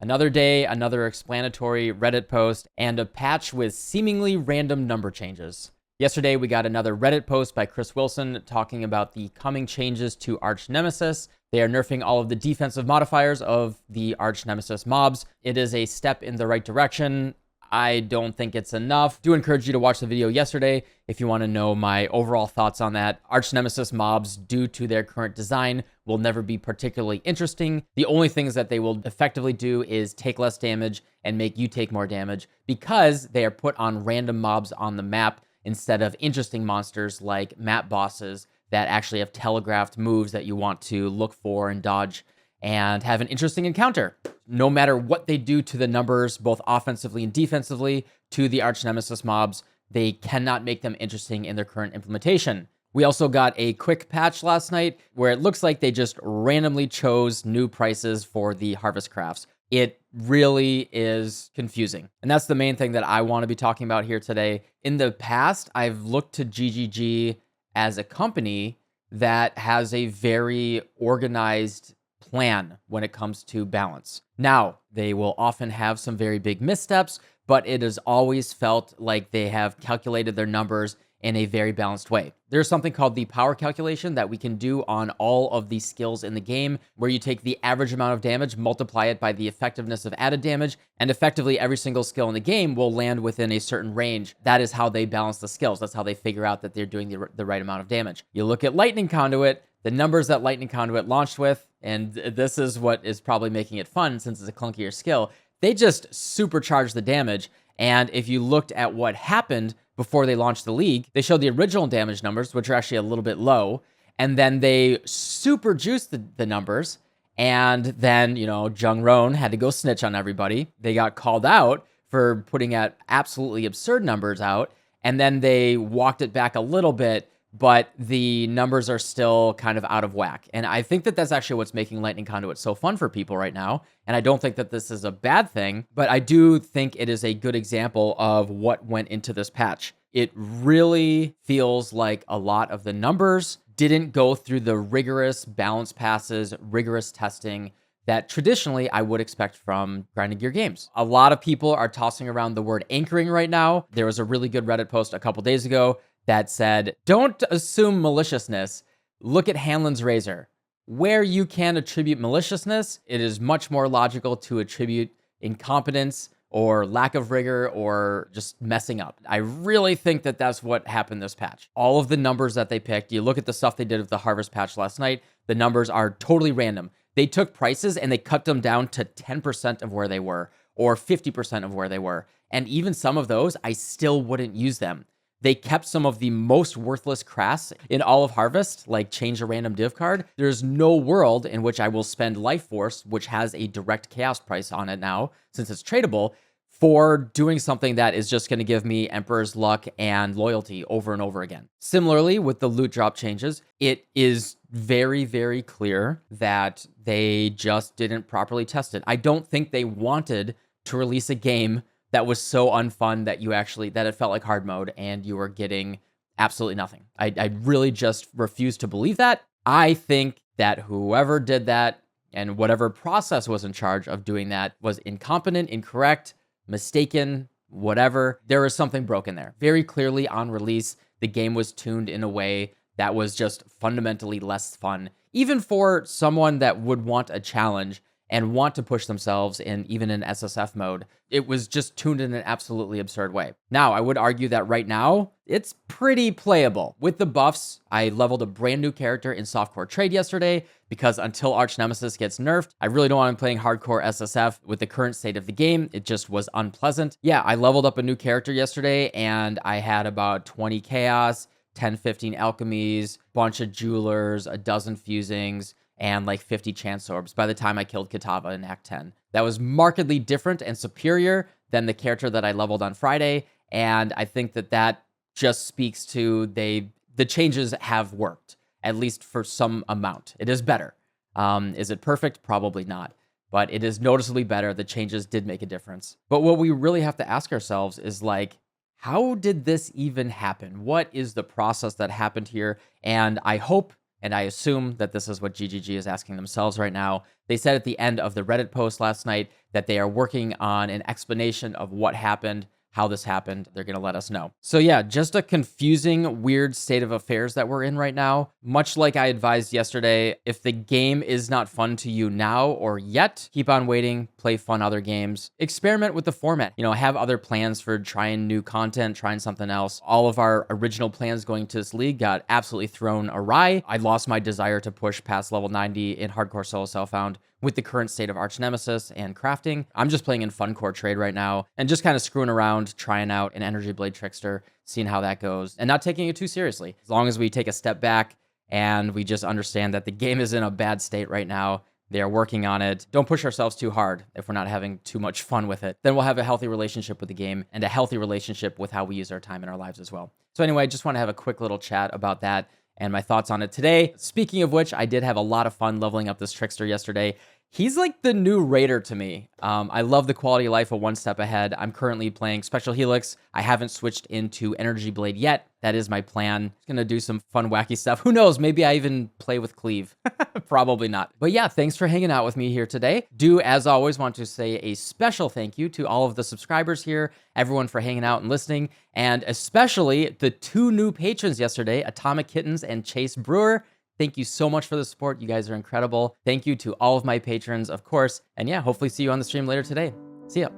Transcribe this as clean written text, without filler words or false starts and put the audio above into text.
Another day, another explanatory Reddit post, and a patch with seemingly random number changes. Yesterday, we got another Reddit post by Chris Wilson talking about the coming changes to Arch Nemesis. They are nerfing all of the defensive modifiers of the Arch Nemesis mobs. It is a step in the right direction. I don't think it's enough. Do encourage you to watch the video yesterday if you want to know my overall thoughts on that. Arch Nemesis mobs, due to their current design, will never be particularly interesting. The only things that they will effectively do is take less damage and make you take more damage because they are put on random mobs on the map instead of interesting monsters like map bosses that actually have telegraphed moves that you want to look for and dodge and have an interesting encounter. No matter what they do to the numbers, both offensively and defensively, to the Arch Nemesis mobs, they cannot make them interesting in their current implementation. We also got a quick patch last night where it looks like they just randomly chose new prices for the harvest crafts. It really is confusing. And that's the main thing that I want to be talking about here today. In the past, I've looked to GGG as a company that has a very organized plan when it comes to balance. Now, they will often have some very big missteps, but it has always felt like they have calculated their numbers in a very balanced way. There's something called the power calculation that we can do on all of the skills in the game, where you take the average amount of damage, multiply it by the effectiveness of added damage, and effectively every single skill in the game will land within a certain range. That is how they balance the skills. That's how they figure out that they're doing the right amount of damage. You look at Lightning Conduit, the numbers that Lightning Conduit launched with, and this is what is probably making it fun since it's a clunkier skill, they just supercharged the damage. And if you looked at what happened before they launched the league, they showed the original damage numbers, which are actually a little bit low, and then they super juiced the numbers, and then, Jung Roan had to go snitch on everybody. They got called out for putting out absolutely absurd numbers out, and then they walked it back a little bit, but the numbers are still kind of out of whack. And I think that that's actually what's making Lightning Conduit so fun for people right now. And I don't think that this is a bad thing, but I do think it is a good example of what went into this patch. It really feels like a lot of the numbers didn't go through the rigorous balance passes, rigorous testing that traditionally I would expect from grinding gear games. A lot of people are tossing around the word anchoring right now. There was a really good Reddit post a couple days ago that said, don't assume maliciousness. Look at Hanlon's Razor. Where you can attribute maliciousness, it is much more logical to attribute incompetence or lack of rigor or just messing up. I really think that that's what happened this patch. All of the numbers that they picked, you look at the stuff they did with the Harvest patch last night, the numbers are totally random. They took prices and they cut them down to 10% of where they were or 50% of where they were. And even some of those, I still wouldn't use them. They kept some of the most worthless crafts in all of Harvest, like change a random div card. There's no world in which I will spend Life Force, which has a direct chaos price on it now, since it's tradable, for doing something that is just going to give me Emperor's Luck and Loyalty over and over again. Similarly, with the loot drop changes, it is very, very clear that they just didn't properly test it. I don't think they wanted to release a game that was so unfun that that it felt like hard mode and you were getting absolutely nothing. I really just refuse to believe that. I think that whoever did that and whatever process was in charge of doing that was incompetent, incorrect, mistaken, whatever. There was something broken there. Very clearly on release, the game was tuned in a way that was just fundamentally less fun, even for someone that would want a challenge and want to push themselves even in SSF mode. It was just tuned in an absolutely absurd way. Now, I would argue that right now, it's pretty playable. With the buffs, I leveled a brand new character in softcore trade yesterday because until Arch Nemesis gets nerfed, I really don't want to be playing hardcore SSF with the current state of the game. It just was unpleasant. Yeah, I leveled up a new character yesterday and I had about 20 chaos, 10, 15 alchemies, bunch of jewelers, a dozen fusings, and like 50 chance orbs by the time I killed Kitava in Act 10. That was markedly different and superior than the character that I leveled on Friday, and I think that just speaks to the changes have worked, at least for some amount. It is better. Is it perfect? Probably not, but it is noticeably better. The changes did make a difference. But what we really have to ask ourselves is like, how did this even happen? What is the process that happened here? And I hope And I assume that this is what GGG is asking themselves right now. They said at the end of the Reddit post last night that they are working on an explanation of what happened, how this happened. They're going to let us know. So yeah, just a confusing, weird state of affairs that we're in right now. Much like I advised yesterday, if the game is not fun to you now or yet, keep on waiting, play fun other games, experiment with the format, have other plans for trying new content, trying something else. All of our original plans going to this league got absolutely thrown awry. I lost my desire to push past level 90 in hardcore solo self-found with the current state of Arch Nemesis and crafting. I'm just playing in Fun Core Trade right now and just kind of screwing around, trying out an Energy Blade Trickster, seeing how that goes, and not taking it too seriously. As long as we take a step back and we just understand that the game is in a bad state right now, they are working on it. Don't push ourselves too hard if we're not having too much fun with it. Then we'll have a healthy relationship with the game and a healthy relationship with how we use our time in our lives as well. So anyway, I just want to have a quick little chat about that and my thoughts on it today. Speaking of which, I did have a lot of fun leveling up this Trickster yesterday. He's like the new Raider to me. I love the quality of life of One Step Ahead. I'm currently playing Special Helix. I haven't switched into Energy Blade yet. That is my plan. Just gonna do some fun, wacky stuff. Who knows? Maybe I even play with Cleave. Probably not. But yeah, thanks for hanging out with me here today. Do, as always, want to say a special thank you to all of the subscribers here, everyone for hanging out and listening, and especially the 2 new patrons yesterday, Atomic Kittens and Chase Brewer. Thank you so much for the support. You guys are incredible. Thank you to all of my patrons, of course. And yeah, hopefully see you on the stream later today. See ya.